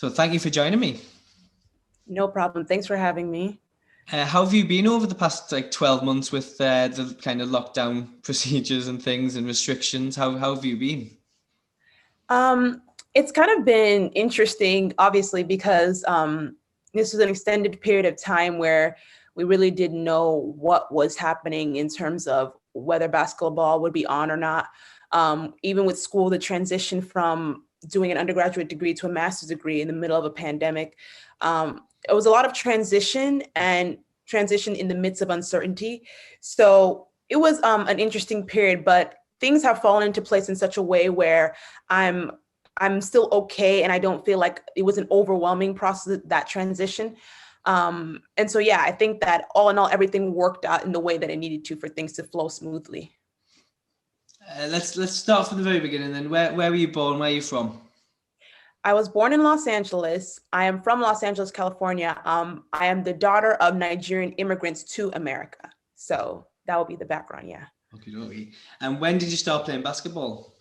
So thank you for joining me. No problem. Thanks for having me. How have you been over the past 12 months with the kind of lockdown procedures and things and restrictions? How have you been? Um, it's kind of been interesting, obviously, because this was an extended period of time where we really didn't know what was happening in terms of whether basketball would be on or not. Even with school, the transition from doing an undergraduate degree to a master's degree in the middle of a pandemic, it was a lot of transition in the midst of uncertainty. So it was an interesting period, but things have fallen into place in such a way where I'm I'm still okay, and I don't feel like it was an overwhelming process, that transition. And so yeah, I think that all in all, everything worked out in the way that it needed to for things to flow smoothly. Let's start from the very beginning then. Where were you born? Where are you from? I was born in Los Angeles. I am from Los Angeles, California. I am the daughter of Nigerian immigrants to America. So that would be the background, yeah. Okay, okay. And when did you start playing basketball?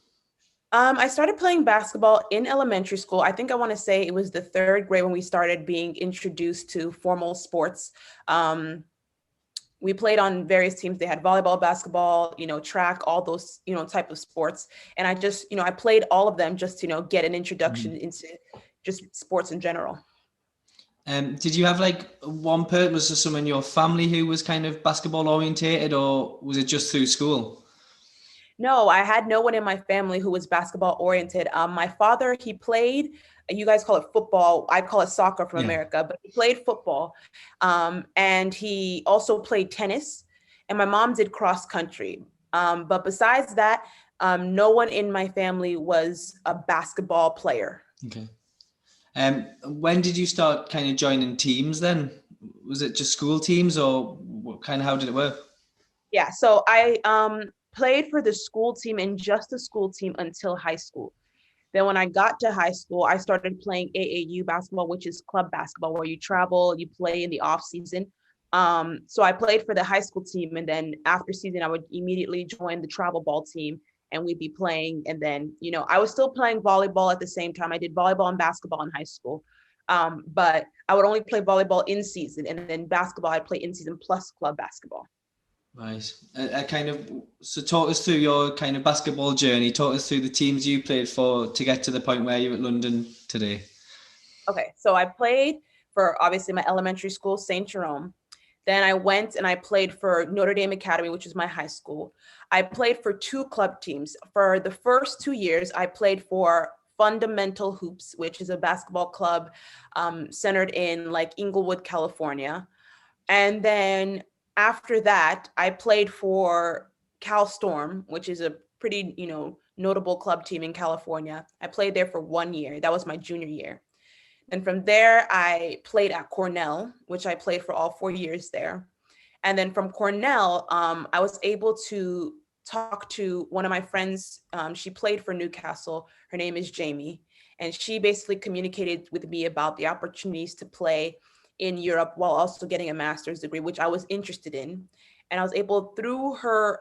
I started playing basketball in elementary school. I think I want to say it was the third grade when we started being introduced to formal sports. Um, we played on various teams. They had volleyball, basketball, track, all those, type of sports. And I just, I played all of them just to, get an introduction Mm. into just sports in general. Did you have one person? Was there someone in your family who was kind of basketball orientated, or was it just through school? No, I had no one in my family who was basketball oriented. My father, he played, you guys call it football. I call it soccer from Yeah. America, but he played football. And he also played tennis. And my mom did cross country. But besides that, no one in my family was a basketball player. Okay. When did you start kind of joining teams then? Was it just school teams, or how did it work? Yeah, so I played for the school team and just the school team until high school. Then when I got to high school, I started playing AAU basketball, which is club basketball, where you travel, you play in the off season. So I played for the high school team, and then after season, I would immediately join the travel ball team, and we'd be playing. And then, I was still playing volleyball at the same time. I did volleyball and basketball in high school, but I would only play volleyball in season, and then basketball I'd play in season plus club basketball. Right. So talk us through your kind of basketball journey. Talk us through the teams you played for to get to the point where you're at London today. Okay, so I played for obviously my elementary school, St. Jerome. Then I went and I played for Notre Dame Academy, which is my high school. I played for two club teams. For the first 2 years, I played for Fundamental Hoops, which is a basketball club centered in like Inglewood, California. And then after that, I played for Cal Storm, which is a pretty, notable club team in California. I played there for 1 year. That was my junior year. And from there, I played at Cornell, which I played for all 4 years there. And then from Cornell, I was able to talk to one of my friends. She played for Newcastle. Her name is Jamie. And she basically communicated with me about the opportunities to play in Europe while also getting a master's degree, which I was interested in. And I was able, through her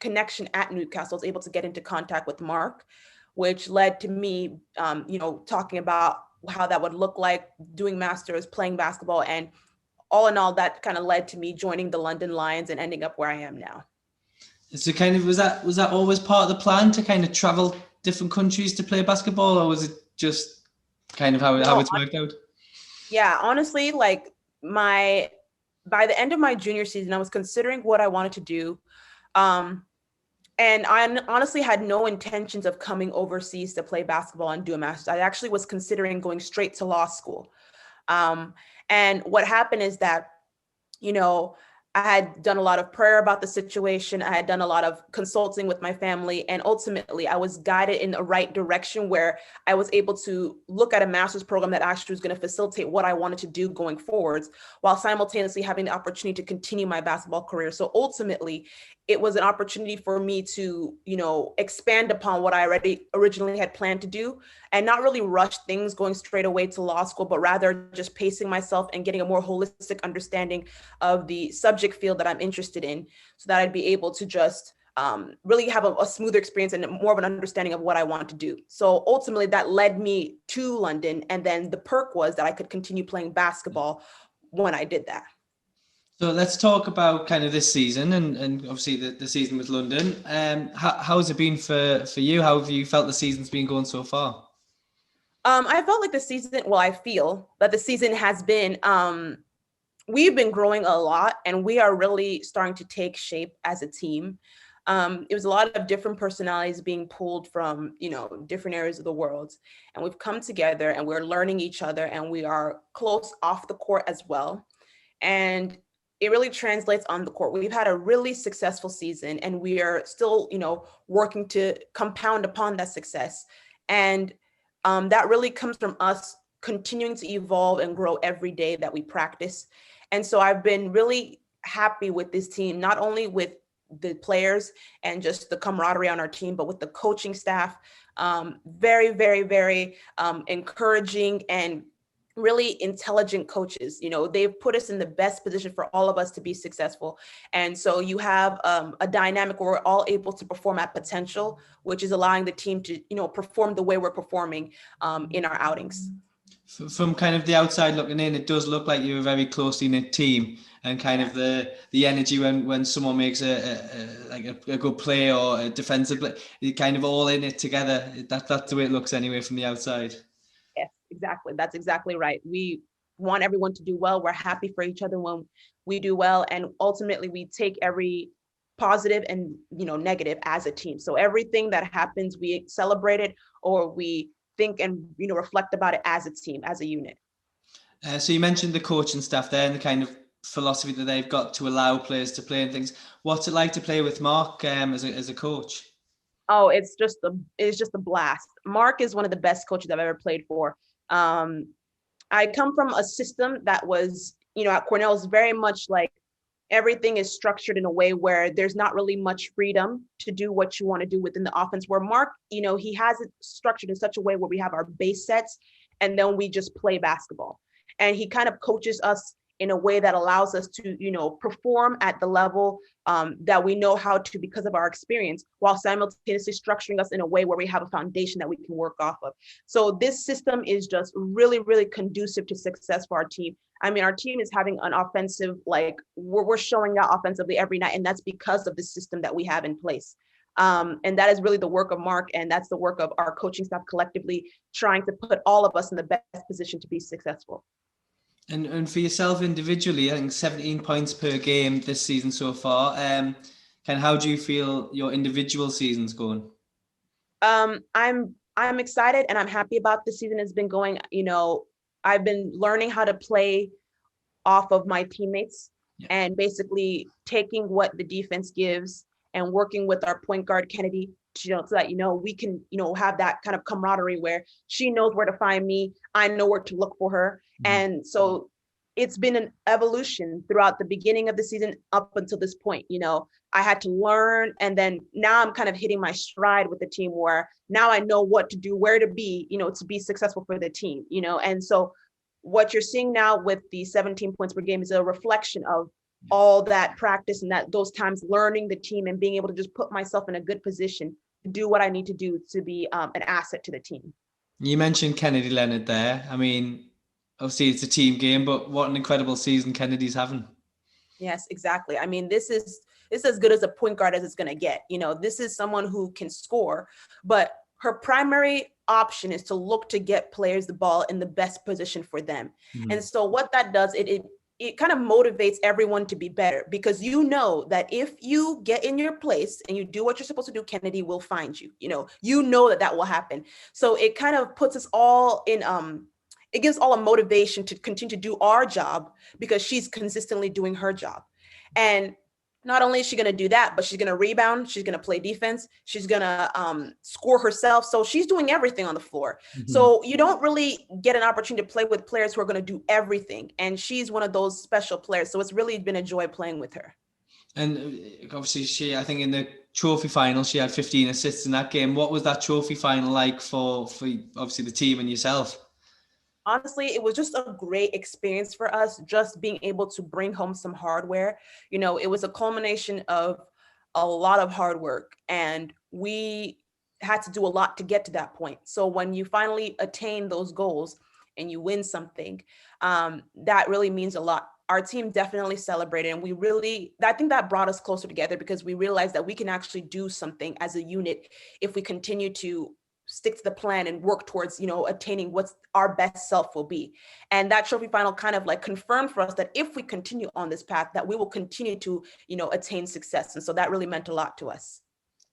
connection at Newcastle, I was able to get into contact with Mark, which led to me, talking about how that would look like doing masters, playing basketball, and all in all, that kind of led to me joining the London Lions and ending up where I am now. So was that always part of the plan to kind of travel different countries to play basketball, or was it just kind of how No, it's worked out? yeah, honestly, like my by the end of my junior season, I was considering what I wanted to do. Um, and I honestly had no intentions of coming overseas to play basketball and do a master's. I actually was considering going straight to law school. Um, and what happened is that, you know, I had done a lot of prayer about the situation. I had done a lot of consulting with my family. And ultimately, I was guided in the right direction where I was able to look at a master's program that actually was going to facilitate what I wanted to do going forwards, while simultaneously having the opportunity to continue my basketball career. So ultimately, it was an opportunity for me to, expand upon what I already originally had planned to do, and not really rush things going straight away to law school, but rather just pacing myself and getting a more holistic understanding of the subject field that I'm interested in, so that I'd be able to just really have a smoother experience and more of an understanding of what I want to do. So ultimately that led me to London. And then the perk was that I could continue playing basketball when I did that. So let's talk about kind of this season and obviously the season with London. How has it been for you? How have you felt the season's been going so far? I felt like the season, well, I feel that the season has been, we've been growing a lot and we are really starting to take shape as a team. It was a lot of different personalities being pulled from, different areas of the world. And we've come together and we're learning each other and we are close off the court as well. And it really translates on the court. We've had a really successful season and we are still, working to compound upon that success. And that really comes from us continuing to evolve and grow every day that we practice. And so I've been really happy with this team, not only with the players and just the camaraderie on our team, but with the coaching staff. Very, very, very encouraging and really intelligent coaches. They've put us in the best position for all of us to be successful. And so you have a dynamic where we're all able to perform at potential, which is allowing the team to, perform the way we're performing in our outings. From kind of the outside looking in, it does look like you're a very closely knit team, and kind of the energy when someone makes a good play or a defensive play, you're kind of all in it together. That's the way it looks anyway from the outside. Yes, exactly. That's exactly right. We want everyone to do well. We're happy for each other when we do well. And ultimately we take every positive and, negative as a team. So everything that happens, we celebrate it or we think and, reflect about it as a team, as a unit. So you mentioned the coaching staff there and the kind of philosophy that they've got to allow players to play and things. What's it like to play with Mark as a coach? Oh, it's just a blast. Mark is one of the best coaches I've ever played for. I come from a system that was, at Cornell is very much like everything is structured in a way where there's not really much freedom to do what you want to do within the offense, where Mark, he has it structured in such a way where we have our base sets and then we just play basketball. And he kind of coaches us in a way that allows us to, perform at the level that we know how to because of our experience, while simultaneously structuring us in a way where we have a foundation that we can work off of. So this system is just really, really conducive to success for our team. I mean, our team is having an offensive, we're showing out offensively every night, and that's because of the system that we have in place. And that is really the work of Mark, and that's the work of our coaching staff collectively, trying to put all of us in the best position to be successful. And for yourself individually, I think 17 points per game this season so far. Kind of how do you feel your individual season's going? I'm excited and I'm happy about the season has been going. I've been learning how to play off of my teammates and basically taking what the defense gives and working with our point guard Kennedy, so that we can have that kind of camaraderie where she knows where to find me, I know where to look for her. And so it's been an evolution throughout the beginning of the season up until this point. I had to learn, and then now I'm kind of hitting my stride with the team where now I know what to do, where to be, to be successful for the team, and so what you're seeing now with the 17 points per game is a reflection of all that practice and those times learning the team and being able to just put myself in a good position to do what I need to do to be an asset to the team. You mentioned Kennedy Leonard there. I mean, obviously it's a team game, but what an incredible season Kennedy's having. Yes, exactly. I mean, this is as good as a point guard as it's going to get. This is someone who can score, but her primary option is to look to get players the ball in the best position for them. Mm-hmm. And so what that does, it kind of motivates everyone to be better, because that if you get in your place and you do what you're supposed to do, Kennedy will find you. That will happen. So it kind of puts us all in it gives all a motivation to continue to do our job because she's consistently doing her job. And not only is she going to do that, but she's going to rebound, she's going to play defense, she's going to score herself. So she's doing everything on the floor. Mm-hmm. So you don't really get an opportunity to play with players who are going to do everything. And she's one of those special players. So it's really been a joy playing with her. And obviously I think in the trophy final, she had 15 assists in that game. What was that trophy final like for obviously the team and yourself? Honestly, it was just a great experience for us, just being able to bring home some hardware. It was a culmination of a lot of hard work, and we had to do a lot to get to that point. So when you finally attain those goals and you win something, that really means a lot. Our team definitely celebrated, and I think that brought us closer together, because we realized that we can actually do something as a unit if we continue to stick to the plan and work towards, attaining what's our best self will be. And that trophy final kind of like confirmed for us that if we continue on this path, that we will continue to, attain success. And so that really meant a lot to us.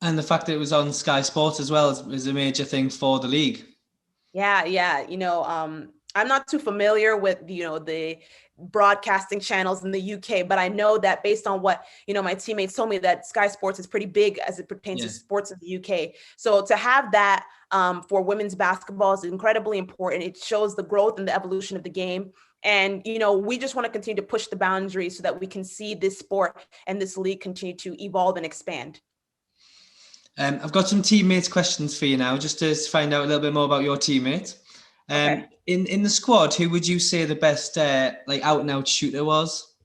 And the fact that it was on Sky Sports as well is a major thing for the league. Yeah. I'm not too familiar with, the broadcasting channels in the UK, but I know that based on what, my teammates told me, that Sky Sports is pretty big as it pertains to sports in the UK. So to have that for women's basketball is incredibly important. It shows the growth and the evolution of the game. And, we just want to continue to push the boundaries so that we can see this sport and this league continue to evolve and expand. I've got some teammates questions for you now, just to find out a little bit more about your teammate. Okay. In the squad, who would you say the best out and out shooter was?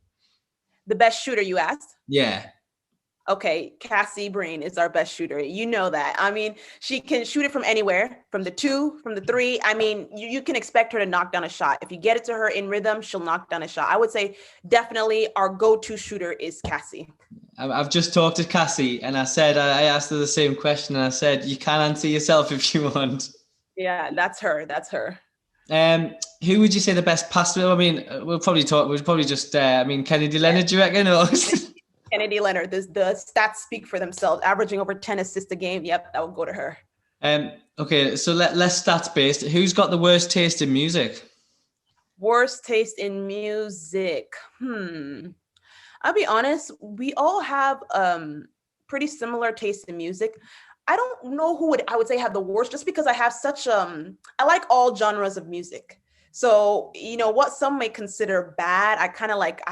The best shooter, you asked? Yeah. Okay, Cassie Breen is our best shooter. You know that. I mean, she can shoot it from anywhere, from the 2, from the 3. I mean, you can expect her to knock down a shot. If you get it to her in rhythm, she'll knock down a shot. I would say definitely our go-to shooter is Cassie. I've just talked to Cassie, and I asked her the same question, and I said, you can answer yourself if you want. Yeah, that's her. Who would you say the best passer? I mean, Kennedy Leonard, do you reckon? Or? Kennedy Leonard. The stats speak for themselves, averaging over 10 assists a game. Yep, that would go to her. Okay, so less stats based. Who's got the worst taste in music? Worst taste in music. I'll be honest, we all have pretty similar taste in music. I don't know who I would say have the worst, just because I have such I like all genres of music. So, what some may consider bad, I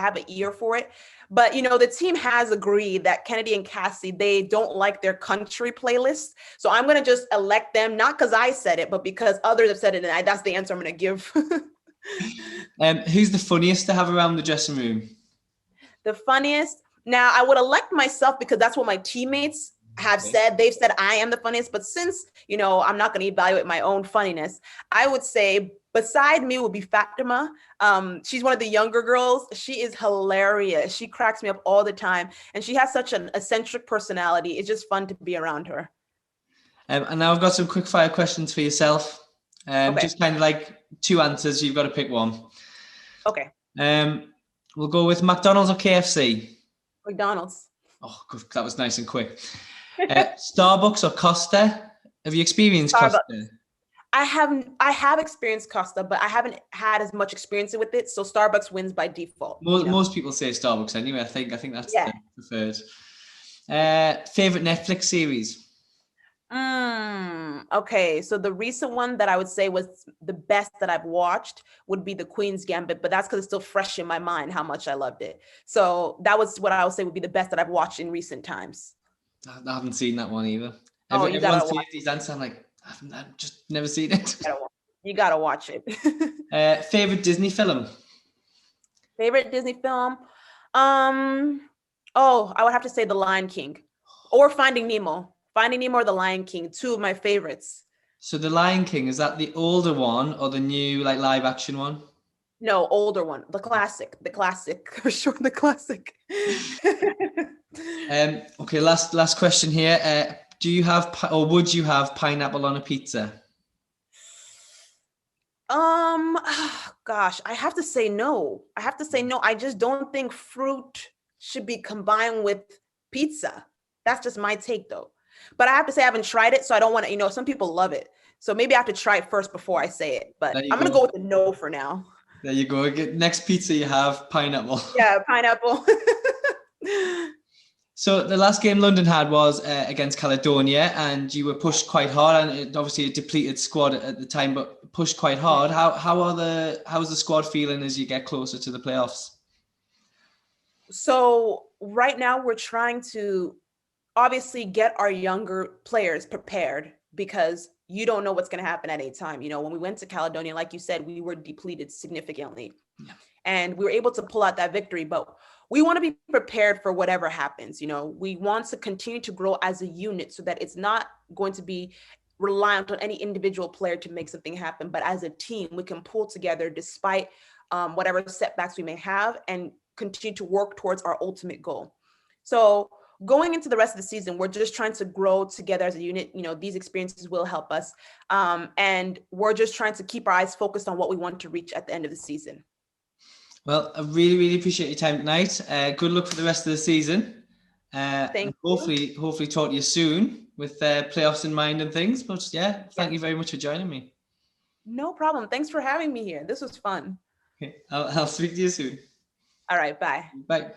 have an ear for it. But, the team has agreed that Kennedy and Cassie, they don't like their country playlist. So I'm going to just elect them, not because I said it, but because others have said it. And that's the answer I'm going to give. Who's the funniest to have around the dressing room? The funniest? Now, I would elect myself because that's what my teammates have said. They've said I am the funniest, but since, I'm not going to evaluate my own funniness, I would say beside me would be Fatima. She's one of the younger girls. She is hilarious. She cracks me up all the time. And she has such an eccentric personality. It's just fun to be around her. And now I've got some quick fire questions for yourself. Okay. Just kind of like 2 answers. You've got to pick one. Okay. We'll go with McDonald's or KFC? McDonald's. Oh, good. That was nice and quick. Starbucks or Costa? Have you experienced Starbucks. Costa? I have experienced Costa, but I haven't had as much experience with it. So Starbucks wins by default. Most people say Starbucks anyway. I think that's the preferred. Favorite Netflix series? Okay, so the recent one that I would say was the best that I've watched would be The Queen's Gambit, but that's because it's still fresh in my mind how much I loved it. So that was what I would say would be the best that I've watched in recent times. I haven't seen that one either. You gotta watch these answers. I'm like, I've just never seen it. You gotta watch it. Favorite Disney film? Favorite Disney film? I would have to say The Lion King or Finding Nemo. Finding Nemo or The Lion King, 2 of my favorites. So The Lion King, is that the older one or the new live action one? No, older one. The classic. For sure, the classic. Okay, last question here. Do you have or would you have pineapple on a pizza? Gosh, I have to say no. I just don't think fruit should be combined with pizza. That's just my take though. But I have to say I haven't tried it, so I don't want to, some people love it. So maybe I have to try it first before I say it. But I'm going to go with the no for now. There you go. Next pizza you have pineapple. Yeah, pineapple. So the last game London had was against Caledonia, and you were pushed quite hard, and obviously a depleted squad at the time, but pushed quite hard. How's the squad feeling as you get closer to the playoffs? So right now we're trying to obviously get our younger players prepared, because you don't know what's going to happen at any time. You know, when we went to Caledonia, like you said, we were depleted significantly. Yeah. And we were able to pull out that victory, but we want to be prepared for whatever happens. You know, we want to continue to grow as a unit so that it's not going to be reliant on any individual player to make something happen, but as a team, we can pull together despite whatever setbacks we may have and continue to work towards our ultimate goal. So going into the rest of the season, we're just trying to grow together as a unit. You know, these experiences will help us. And we're just trying to keep our eyes focused on what we want to reach at the end of the season. Well, I really, really appreciate your time tonight. Good luck for the rest of the season. Thank you. Hopefully talk to you soon with playoffs in mind and things. But yeah, thank you very much for joining me. No problem. Thanks for having me here. This was fun. Okay, I'll speak to you soon. All right. Bye. Bye.